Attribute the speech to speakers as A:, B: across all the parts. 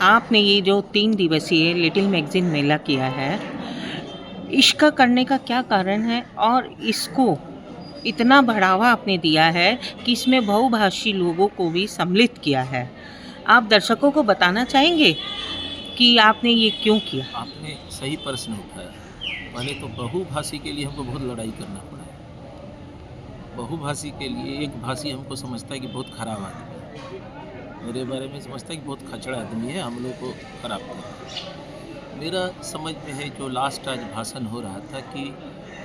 A: आपने ये जो 3 दिवसीय लिटिल मैगज़ीन मेला किया है, इसका करने का क्या कारण है? और इसको इतना बढ़ावा आपने दिया है कि इसमें बहुभाषी लोगों को भी सम्मिलित किया है। आप दर्शकों को बताना चाहेंगे कि आपने ये क्यों किया?
B: आपने सही प्रश्न उठाया। पहले तो बहुभाषी के लिए हमको बहुत लड़ाई करना पड़ा है। बहुभाषी के लिए एक भाषी हमको समझता है कि बहुत खराब आदमी है। मेरे बारे में समझता है कि बहुत खचड़ा आदमी है, हम लोग को खराब करता है। मेरा समझ में है जो लास्ट आज भाषण हो रहा था कि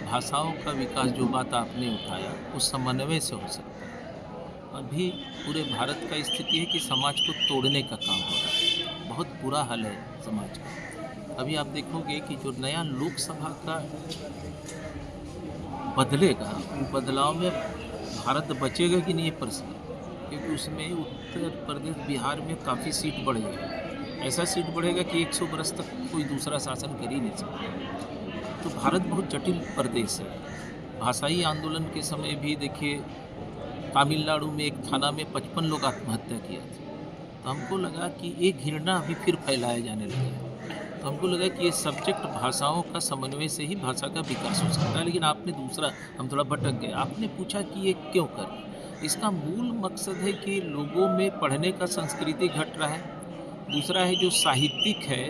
B: भाषाओं का विकास जो बात आपने उठाया उस समन्वय से हो सकता है। अभी पूरे भारत का स्थिति है कि समाज को तोड़ने का काम हो रहा है। बहुत बुरा हाल है समाज का। अभी आप देखोगे कि जो नया लोकसभा का बदलेगा, वो बदलाव में भारत बचेगा कि नहीं ये प्रश्न है। क्योंकि उसमें उत्तर प्रदेश, बिहार में काफ़ी सीट बढ़ जाएगी। ऐसा सीट बढ़ेगा कि 100 बरस तक कोई दूसरा शासन कर ही नहीं सकता। तो भारत बहुत जटिल प्रदेश है। भाषाई आंदोलन के समय भी देखिए, तमिलनाडु में एक थाना में 55 लोग आत्महत्या किया था। तो हमको लगा कि एक घृणा अभी फिर फैलाया जाने लगा है। तो हमको लगा कि ये सब्जेक्ट भाषाओं का समन्वय से ही भाषा का विकास हो सकता है। लेकिन आपने दूसरा, हम थोड़ा भटक गए, आपने पूछा कि ये क्यों करें। इसका मूल मकसद है कि लोगों में पढ़ने का संस्कृति घट रहा है। दूसरा है जो साहित्यिक है,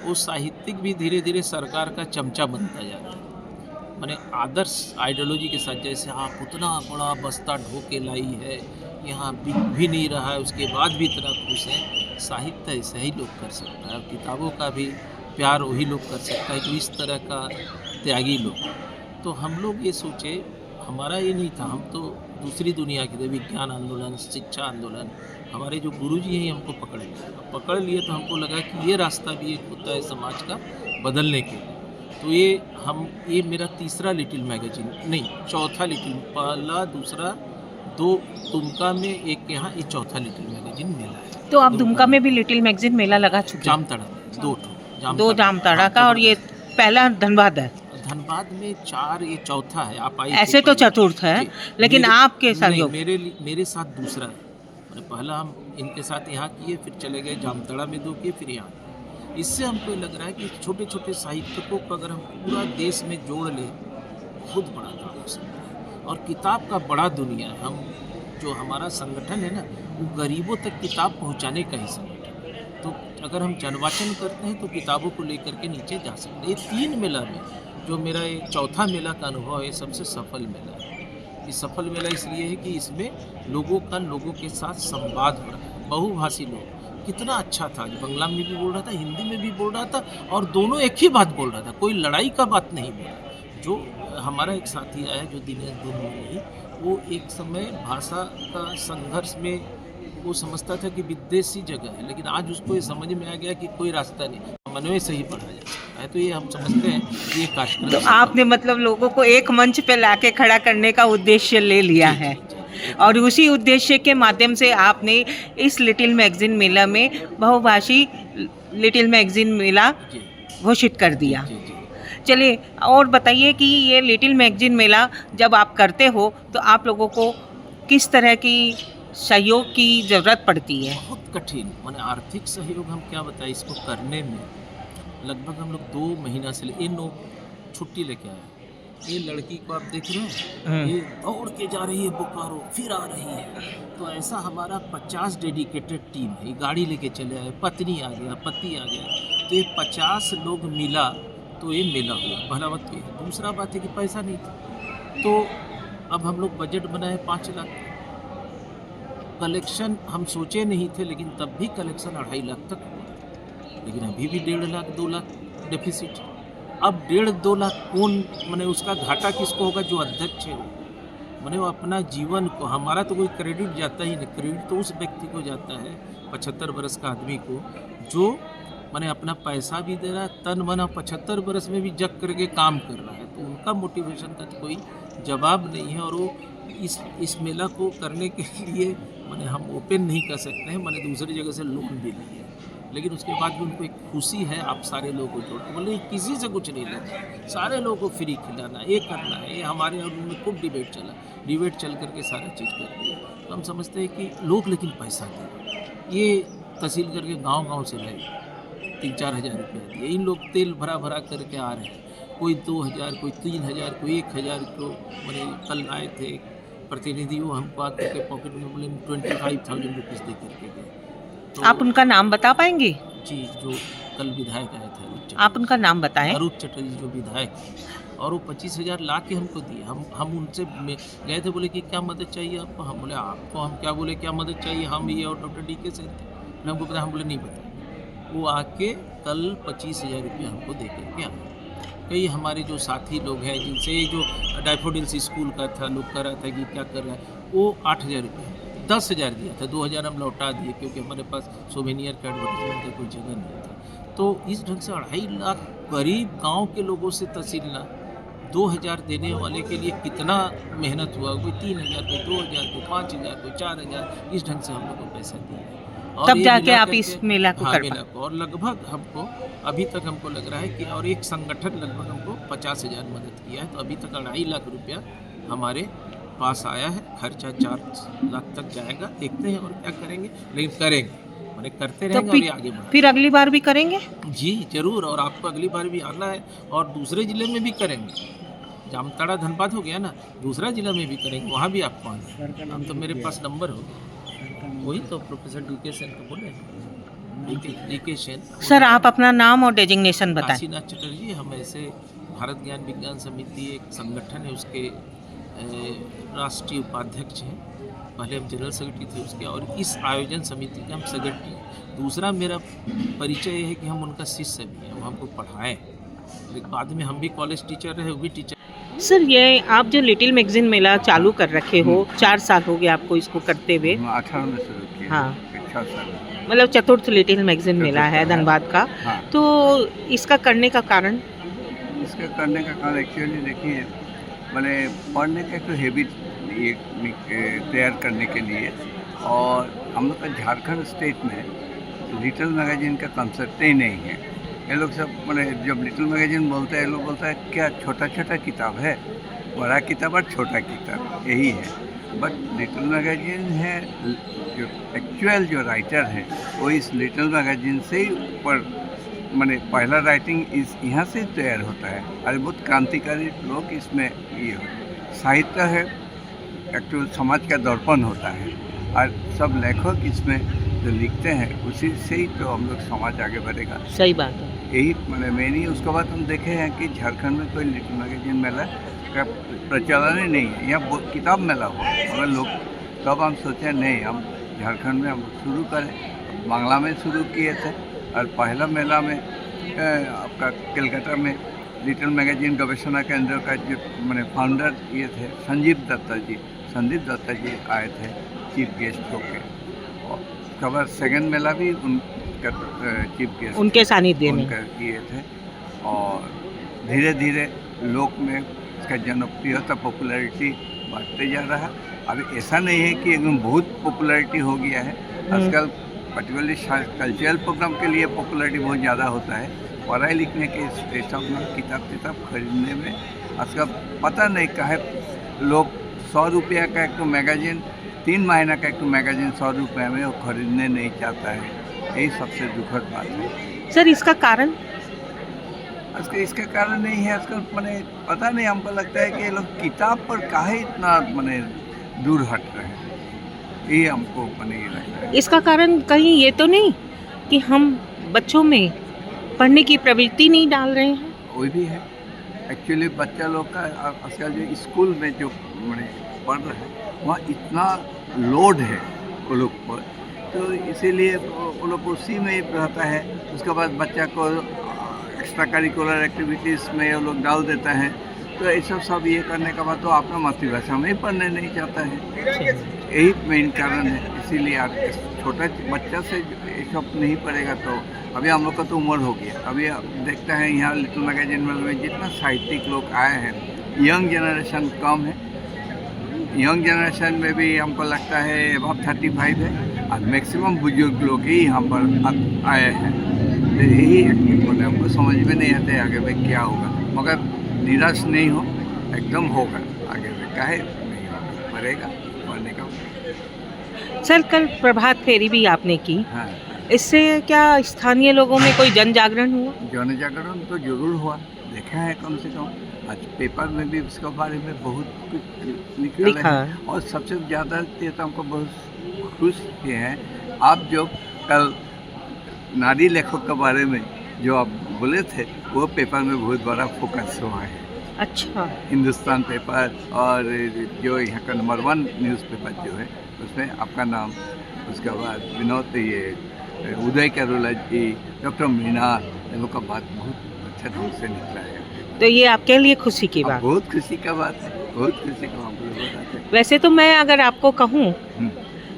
B: वो साहित्यिक भी धीरे धीरे सरकार का चमचा बनता जा रहा है। माने आदर्श आइडियोलॉजी के साथ, जैसे आप उतना बड़ा बस्ता ढो के लाई है, यहाँ बिक भी नहीं रहा है, उसके बाद भी इतना खुश है। साहित्य ऐसा ही लोग कर सकता है, और किताबों का भी प्यार वही लोग कर सकता है जो इस तरह का त्यागी लोग। तो हम लोग ये सोचे, हमारा ये नहीं था, हम तो दूसरी दुनिया के थे, विज्ञान आंदोलन, शिक्षा आंदोलन। हमारे जो गुरुजी हैं हमको पकड़ लिए तो हमको लगा कि ये रास्ता भी एक होता है समाज का बदलने के लिए। तो ये मेरा तीसरा लिटिल मैगजीन नहीं, चौथा लिटिल, पहला, दूसरा, 2 दुमका में, एक यहाँ, ये चौथा लिटिल मैगजीन मेला है।
A: तो आप
B: दुमका
A: दुमका में भी लिटिल मैगज़ीन मेला लगा चुके हैं?
B: जामताड़ा में 2 ठो,
A: 2 जामताड़ा
B: हाँ,
A: का, और ये पहला धनबाद है।
B: धनबाद में 4, ये चौथा है। आप आई
A: ऐसे तो चतुर्थ है, लेकिन आपके सहयोग
B: मेरे साथ दूसरा है। मैंने पहला हम इनके साथ यहाँ किए, फिर चले गए जामताड़ा में 2 किए, फिर यहाँ। इससे हमको लग रहा है कि छोटे छोटे साहित्यकों को अगर हम पूरा देश में जोड़ लें, बहुत बड़ा काम हो सकता है। और किताब का बड़ा दुनिया है। हम जो हमारा संगठन है ना, वो गरीबों तक किताब पहुँचाने का ही संगठन है। तो अगर हम जनवाचन करते हैं तो किताबों को लेकर के नीचे जा सकते हैं। ये 3 मेला में जो मेरा ये चौथा मेला का अनुभव है, सबसे सफल मेला है। ये सफल मेला इसलिए है कि इसमें लोगों के साथ संवाद हो रहा है। बहुभाषी लोग, कितना अच्छा था, जो बंगला में भी बोल रहा था, हिंदी में भी बोल रहा था, और दोनों एक ही बात बोल रहा था, कोई लड़ाई का बात नहीं बोला। जो हमारा एक साथी आया, जो दिनेश दुर्मनी, वो एक समय भाषा का संघर्ष में वो समझता था कि विदेशी जगह है, लेकिन आज उसको ये समझ में आ गया कि कोई रास्ता नहीं, समन्वय से ही पढ़ा जा सकता है। तो ये हम समझते हैं कि ये कार्यक्रम,
A: तो आपने मतलब लोगों को एक मंच पे लाके खड़ा करने का उद्देश्य ले लिया है, और उसी उद्देश्य के माध्यम से आपने इस लिटिल मैगज़ीन मेला में बहुभाषी लिटिल मैगज़ीन मेला घोषित कर दिया। चलिए, और बताइए कि ये लिटिल मैगज़ीन मेला जब आप करते हो तो आप लोगों को किस तरह की सहयोग की ज़रूरत पड़ती है?
B: बहुत कठिन, माने आर्थिक सहयोग हम क्या बताएं इसको करने में। लगभग हम लोग 2 महीना से इन छुट्टी लेके आए। ये लड़की को आप देख रहे हैं, ये दौड़ के जा रही है बोकारो, फिर आ रही है। तो ऐसा हमारा 50 डेडिकेटेड टीम है। ये गाड़ी लेके चले आए, पत्नी आ गया, पति आ गया, तो ये 50 लोग मिला तो ये मेला हुआ। पहला बात ये है। दूसरा बात है कि पैसा नहीं था, तो अब हम लोग बजट बनाए 5 लाख। कलेक्शन हम सोचे नहीं थे, लेकिन तब भी कलेक्शन 2.5 लाख तक हुआ। लेकिन अभी भी 1.5 लाख 2 लाख डेफिसिट। अब 1.5-2 लाख कौन, माने उसका घाटा किसको होगा? जो अध्यक्ष है वो, माने वो अपना जीवन को, हमारा तो कोई क्रेडिट जाता ही नहीं। क्रेडिट तो उस व्यक्ति को जाता है, 75 बरस का आदमी को, जो माने अपना पैसा भी दे रहा है, तन मन 75 बरस में भी जग करके काम कर रहा है। तो उनका मोटिवेशन का तो कोई जवाब नहीं है। और वो इस मेला को करने के लिए माने हम ओपन नहीं कर सकते हैं, माने दूसरी जगह से लोन भी लिए, लेकिन उसके बाद भी उनको एक खुशी है। आप सारे लोगों को जोड़, बोले किसी से कुछ नहीं लेना, सारे लोगों को फ्री खिलाना, ये करना है। ये हमारे और उनमें खूब डिबेट चल करके सारा चीज़ कर दिया। तो हम समझते हैं कि लोग लेकिन पैसा दें, ये तहसील करके गांव-गांव से लाए 3-4 हज़ार रुपया दिए। इन लोग तेल भरा-भरा करके आ रहे हैं। कोई 2000, कोई 3000, कोई 1000 को मैंने कल आए थे प्रतिनिधि, वो हमको आकर के पॉकेट में बोले 25,000 रुपीज़ दे करके गए। तो
A: आप उनका नाम बता पाएंगे?
B: जी, जो कल विधायक आए थे अरूप
A: आप उनका नाम बताएं।
B: अरूप चटर्जी जो विधायक हैं, और वो 25,000 ला के हमको दिए। हम उनसे गए थे, बोले कि क्या मदद चाहिए आपको? हम बोले आपको हम क्या बोले क्या मदद चाहिए, हम ये और डॉक्टर डी के सेन थे। हमको पता, हम बोले नहीं पता। वो आके कल 25,000 रुपया हमको दे करके आए। कई हमारे जो साथी लोग हैं, जिनसे जो डैफोडिल्स स्कूल का था, लोग कह रहा था कि क्या कर रहा है, वो 8,000 रुपया 10,000 दिया था, 2,000 हम लौटा दिए क्योंकि हमारे पास सोवेनियर का एडवर्टाइजमेंट का कोई जगह नहीं था। तो इस ढंग से 2.5 लाख गरीब गांव के लोगों से तहसील ना 2,000 देने वाले के लिए कितना मेहनत हुआ। कोई 3,000, कोई 2,000, कोई 5,000, कोई 4,000, इस ढंग से हम लोग को पैसा दिया है। और
A: तब
B: ये
A: जाके
B: मिला
A: आप
B: करके-
A: इस मेला को
B: हाँ,
A: कर
B: मेला को, और लगभग हमको अभी तक हमको लग रहा है कि और एक संगठन लगभग हमको 50,000 मदद किया है। तो अभी तक 2.5 लाख रुपया हमारे पास आया है। खर्चा 4 लाख तक जाएगा, देखते हैं और क्या करेंगे, लेकिन करेंगे, मैंने करते
A: तो
B: रहेंगे और ये आगे बढ़ेंगे।
A: फिर अगली बार भी करेंगे?
B: जी जरूर, और आपको अगली बार भी आना है और दूसरे ज़िले में भी करेंगे। जामताड़ा धनबाद हो गया ना, दूसरा ज़िला में भी करेंगे, वहाँ भी आपको आना है। अब तो मेरे पास नंबर हो गया, वही तो प्रोफेसर डी के सेन को बोले, डी के सेन।
A: सर, आप अपना नाम और डेजिग्नेशन बताएं।
B: काशीनाथ चटर्जी, हम ऐसे भारत ज्ञान विज्ञान समिति एक संगठन है, उसके राष्ट्रीय उपाध्यक्ष हैं। पहले हम जनरल सेक्रेटरी थे उसके, और इस आयोजन समिति के हम सेक्रेटरी हैं। दूसरा मेरा परिचय ये है कि हम उनका शिष्य भी हैं, हम हमको पढ़ाएं। लेकिन बाद में हम भी कॉलेज टीचर रहे, वो भी टीचर।
A: सर, ये आप जो लिटिल मैगजीन मेला चालू कर रखे हो, 4 साल हो गए आपको इसको करते हुए।
C: 18 में शुरू किया।
A: हाँ।
C: 6 साल।
A: मतलब चतुर्थ लिटिल मैगजीन मेला है धनबाद का।
C: हाँ।
A: तो इसका करने का कारण?
C: इसका करने का कारण एक्चुअली देखिए, मैंने पढ़ने का एक हैबिट ये तैयार करने के लिए, और हम लोग का झारखंड स्टेट में लिटिल मैगजीन का कंसेप्ट ही नहीं है। ये लोग सब मैंने जब लिटिल मैगजीन बोलते हैं, ये लोग बोलता है क्या छोटा छोटा किताब है, बड़ा किताब और छोटा किताब यही है। बट लिटिल मैगजीन है, जो एक्चुअल जो राइटर है वो इस लिटिल मैगजीन से ही ऊपर, मैंने पहला राइटिंग इस यहाँ से तैयार होता है। और बहुत क्रांतिकारी लोग इसमें ये साहित्य है, एक्चुअल समाज का दर्पण होता है, और सब लेखक इसमें जो लिखते हैं उसी से ही तो हम लोग समाज आगे बढ़ेगा।
A: सही बात है।
C: यही मैंने मेन ही। उसके बाद हम देखे हैं कि झारखंड में कोई लिटिल मैगजीन मेला का प्रचलन ही नहीं है। यहाँ किताब मेला हो हमें लोग, तब हम सोचे नहीं, हम झारखंड में हम शुरू करें। बांग्ला में शुरू किए थे, और पहला मेला में आपका कलकत्ता में लिटिल मैगजीन गवेषणा केंद्र का जो मैंने फाउंडर ये थे संदीप दत्ता जी आए थे चीफ गेस्ट होके। और उसके बाद सेकेंड मेला भी उनका चीफ गेस्ट
A: उनके सानिध्य में
C: उनका किए थे। और धीरे धीरे लोक में इसका जनप्रियता पॉपुलैरिटी बढ़ते जा रहा है। अभी ऐसा नहीं है कि एकदम बहुत पॉपुलैरिटी हो गया है। आजकल पर्टिकुलरली कल्चरल प्रोग्राम के लिए पॉपुलैरिटी बहुत ज़्यादा होता है। पढ़ाई लिखने के सब में किताब खरीदने में आजकल पता नहीं काहे लोग 100 रुपया का एक तो मैगजीन, 3 महीना का एक तो मैगजीन 100 रुपये में वो खरीदने नहीं चाहता है। यही सबसे दुखद बात है।
A: सर, इसका कारण?
C: आजकल इसका कारण नहीं है। आजकल मैंने पता नहीं, हमको लगता है कि ये लोग किताब पर काहे इतना मैंने दूर हट रहे हैं, ये हमको मैंने ये लगता है।
A: इसका कारण कहीं ये तो नहीं कि हम बच्चों में पढ़ने की प्रवृत्ति नहीं डाल रहे हैं?
C: वही भी है। एक्चुअली बच्चा लोग का आजकल जो स्कूल में जो मैंने पढ़ रहे हैं वहाँ इतना लोड है वो लोग पर, तो इसीलिए वो लोग उसी में रहता है। उसके बाद बच्चा को एक्स्ट्रा करिकुलर एक्टिविटीज़ में वो लोग डाल देता है, तो ये सब ये करने के बाद तो अपना मातृभाषा में ही पढ़ने नहीं चाहता है। यही मेन कारण है। इसीलिए आप छोटा बच्चा से ये सब नहीं पढ़ेगा तो अभी हम लोग का तो उम्र हो गया। अभी देखते हैं यहाँ लिटिल मैगजीन में जितना साहित्यिक लोग आए हैं, यंग जनरेशन कम है। यंग जनरेशन में भी हमको लगता है अब 35 है, और मैक्सिमम बुजुर्ग लोग ही यहाँ पर आए हैं। तो यही बोले हमको समझ में नहीं आते आगे में क्या होगा, मगर निराश नहीं हो, एकदम होगा आगे में, काहे नहीं होगा, पढ़ेगा पढ़ने का।
A: सर, कल प्रभात फेरी भी आपने की।
C: हाँ।
A: इससे क्या स्थानीय लोगों में कोई जन जागरण हुआ?
C: जन जागरण तो जरूर हुआ, देखा है कम से कम। आज पेपर में भी उसके बारे में बहुत कुछ निकला
A: लिखा
C: है।
A: है।
C: और सबसे ज़्यादा ये तो हमको बहुत खुश ये है, आप जो कल नारी लेखक के बारे में जो आप बोले थे, वो पेपर में बहुत बड़ा फोकस हुआ है।
A: अच्छा।
C: हिंदुस्तान पेपर और जो यहाँ का नंबर 1 न्यूज़पेपर जो है, उसमें आपका नाम, उसके बाद विनोद ये उदय कैरोला जी, डॉक्टर मीना, इन लोग का बात बहुत अच्छा ढंग से निकला है।
A: तो ये आपके लिए खुशी की बात।
C: बहुत खुशी का बात है, बहुत खुशी का हम लोग बताते हैं।
A: वैसे तो मैं अगर आपको कहूँ,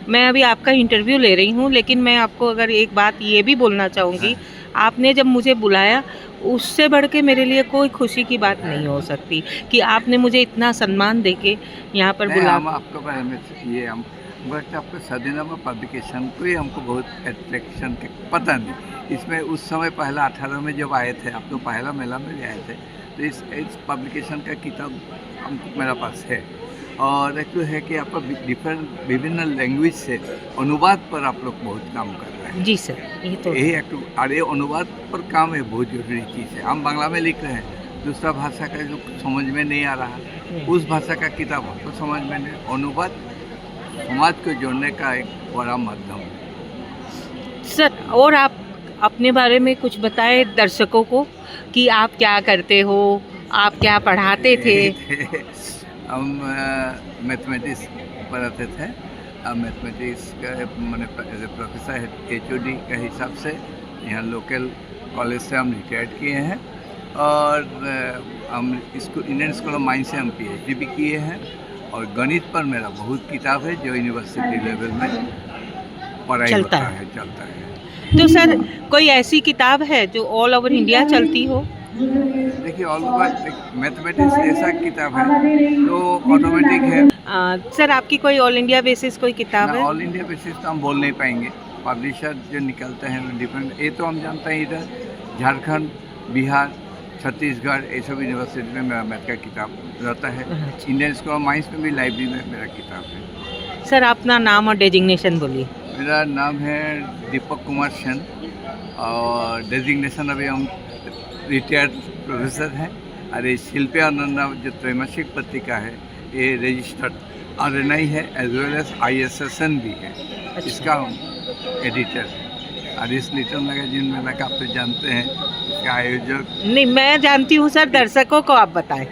A: मैं अभी आपका इंटरव्यू ले रही हूँ, लेकिन मैं आपको अगर एक बात ये भी बोलना चाहूँगी, आपने जब मुझे बुलाया, उससे बढ़ के मेरे लिए कोई खुशी की बात नहीं हो सकती कि आपने मुझे इतना सम्मान देके यहाँ पर
C: नहीं,
A: बुला।
C: हम आपके बारे में ये हम बस आपको सदीनामा पब्लिकेशन को ही हमको बहुत अट्रैक्शन के पता नहीं। इसमें उस समय पहला 18 में जब आए थे, आप तो पहला मेला में भी आए थे, तो इस पब्लिकेशन का किताब हमको मेरे पास है। और एक तो है कि आपका विभिन्न लैंग्वेज से अनुवाद पर आप लोग बहुत काम कर रहे हैं।
A: जी सर, ये तो
C: यही एक तो, और ये अनुवाद पर काम है, बहुत जरूरी चीज़ है। हम बांग्ला में लिख रहे हैं, दूसरा भाषा का जो समझ में नहीं आ रहा, उस भाषा का किताब हमको समझ में नहीं। अनुवाद समाज को जोड़ने का एक बड़ा माध्यम है।
A: सर, और आप अपने बारे में कुछ बताएं दर्शकों को कि आप क्या करते हो, आप क्या पढ़ाते थे?
C: हम मैथमेटिक्स पढ़ाते थे। अब मैथमेटिक्स का मैंने एज ए प्रोफेसर HOD के हिसाब से यहाँ लोकल कॉलेज से हम रिटायर्ड किए हैं। और हम इंडियन स्कूल ऑफ माइंस से हम PhD भी किए हैं। और गणित पर मेरा बहुत किताब है जो यूनिवर्सिटी लेवल में पढ़ाई
A: चलता
C: चलता है।
A: तो सर, कोई ऐसी किताब है जो ऑल ओवर इंडिया चलती हो?
C: देखिए, ऑल ओवर मैथमेटिक्स ऐसा किताब है जो ऑटोमेटिक है।
A: सर, आपकी कोई ऑल इंडिया बेसिस कोई किताब है?
C: ऑल इंडिया बेसिस तो हम बोल नहीं पाएंगे, पब्लिशर जो निकलते हैं डिफरेंट, ये तो हम जानते हैं इधर झारखंड, बिहार, छत्तीसगढ़, ये सब यूनिवर्सिटी में मेरा मैथ का किताब रहता है। इंडियन स्कूल ऑफ माइंस में भी लाइब्रेरी में मेरा किताब है।
A: सर, अपना नाम और डेजिग्नेशन बोलिए।
C: मेरा नाम है दीपक कुमार सेन और डेजिग्नेशन अभी हम रिटायर्ड प्रोफेसर हैं। और ये शिल्पी आनंद जो त्रैमासिक पत्रिका है, ये रजिस्टर्ड RNI है एज वेल एज ISSN भी है। इसका हम एडिटर है। और इस लिटिल मैगजीन में मैं आप तो जानते हैं इसका आयोजक।
A: नहीं, मैं जानती हूँ सर, दर्शकों को आप बताएं।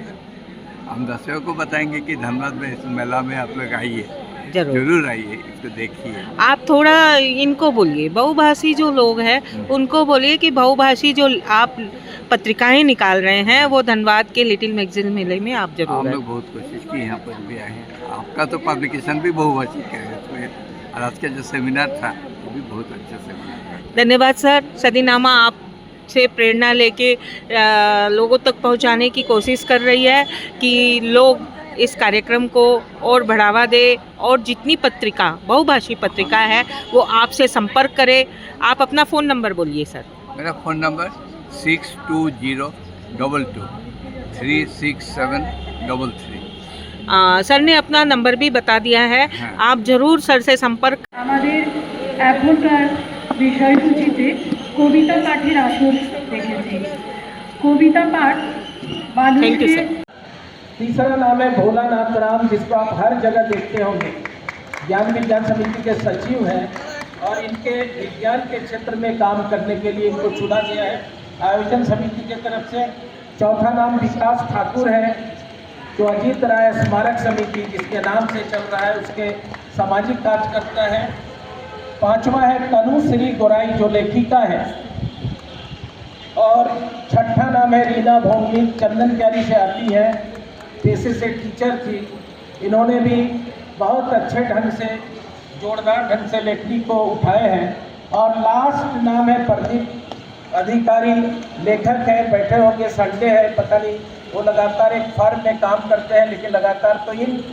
C: हम दर्शकों को बताएंगे कि धनबाद में इस मेला में आप लोग आइए,
A: जरूर
C: आइए, इसको देखिए।
A: आप थोड़ा इनको बोलिए, बहुभाषी जो लोग हैं उनको बोलिए कि बहुभाषी जो आप पत्रिकाएं निकाल रहे हैं, वो धनबाद के लिटिल मैगजीन मेले में आप जरूर
C: हम
A: आएं।
C: लोग बहुत कोशिश की, यहाँ पर भी आए हैं। आपका तो पब्लिकेशन भी बहुभाषी का है, उसमें और आज का जो सेमिनार था वो भी बहुत अच्छा सेमिनार था।
A: धन्यवाद सर। सदीनामा आपसे प्रेरणा लेके लोगों तक पहुंचाने की कोशिश कर रही है कि लोग इस कार्यक्रम को और बढ़ावा दे, और जितनी पत्रिका बहुभाषी पत्रिका है वो आपसे संपर्क करे। आप अपना फ़ोन नंबर बोलिए सर।
C: मेरा फ़ोन नंबर 6202236733।
A: सर ने अपना नंबर भी बता दिया है।
C: हाँ।
A: आप जरूर सर से संपर्क।
D: আমাদের এখনকার বিষয়সূচিতে কবিতা পাঠের আসর রেখেছি। কবিতা পাঠ
A: थैंक यू
D: মানুষকে
A: सर।
E: तीसरा नाम है भोलानाथ राम, जिसको आप हर जगह देखते होंगे। ज्ञान विज्ञान समिति के सचिव हैं और इनके विज्ञान के क्षेत्र में काम करने के लिए इनको चुना गया है आयोजन समिति की तरफ से। चौथा नाम विकास ठाकुर है, जो अजीत राय स्मारक समिति जिसके नाम से चल रहा है उसके सामाजिक कार्य करता है। पांचवा है तनु श्री गोराई, जो लेखिका है। और छठा नाम है रीना भोंगली, चंदन क्यारी से आती है, पेशे से टीचर थी। इन्होंने भी बहुत अच्छे ढंग से, जोरदार ढंग से लेखनी को उठाए हैं। और लास्ट नाम है प्रदीप अधिकारी, लेखक है, बैठे होंगे, संडे है, पता नहीं, वो लगातार एक फर्म में काम करते हैं, लेकिन लगातार तो इन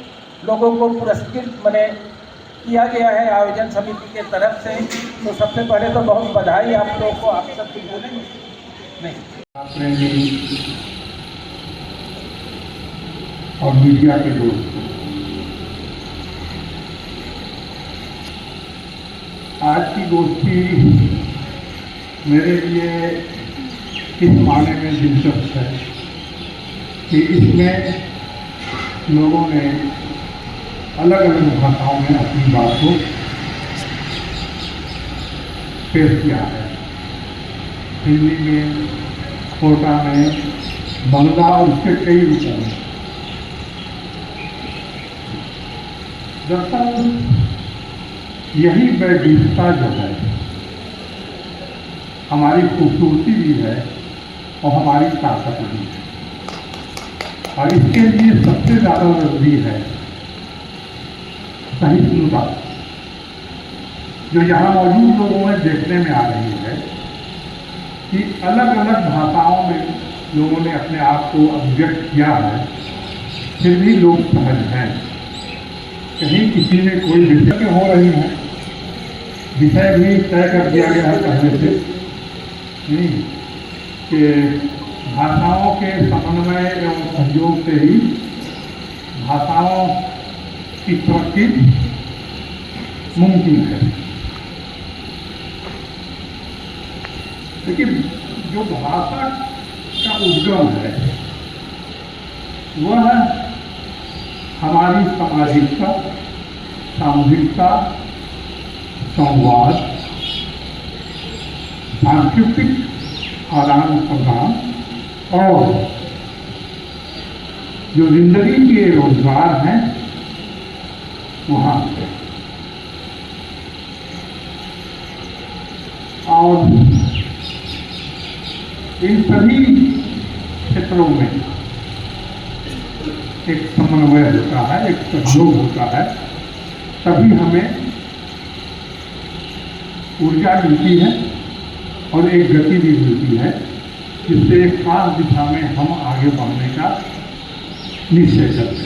E: लोगों को पुरस्कृत मैंने किया गया है आयोजन समिति के तरफ से। तो सबसे पहले तो बहुत बधाई आप लोगों को। आप सब कुछ बोलेंगे? नहीं।
F: और मीडिया के दोस्त, आज की गोष्ठी मेरे लिए इस मायने में दिलचस्प है कि इसमें लोगों ने अलग अलग भाषाओं में अपनी बात को पेश किया है। हिंदी में, कोटा में, बंगला और उसके कई रूपों में। दरअसल यही वैविधता जो है हमारी खूबसूरती भी है और हमारी ताकत भी है, और इसके लिए सबसे ज़्यादा जरूरी है सहिष्णुता, जो यहाँ मौजूद लोगों में देखने में आ रही है कि अलग अलग भाषाओं में लोगों ने अपने आप को अभिव्यक्त किया है, फिर भी लोग सहज हैं। कहीं किसी में कोई विषय हो रही है, विषय भी तय कर दिया गया है पहले से कि भाषाओं के समन्वय एवं सहयोग से ही भाषाओं की तरक्की मुमकिन है। लेकिन जो भाषा का उद्गम है वह हमारी सामाजिकता, सामूहिकता, संवाद, सांस्कृतिक आदान प्रदान और जो जिंदगी के रोजगार हैं वहाँ से, और इन सभी क्षेत्रों में एक समन्वय होता है, एक सहयोग होता है, तभी हमें ऊर्जा मिलती है और एक गति भी मिलती है, जिससे एक खास दिशा में हम आगे बढ़ने का निश्चय करते हैं।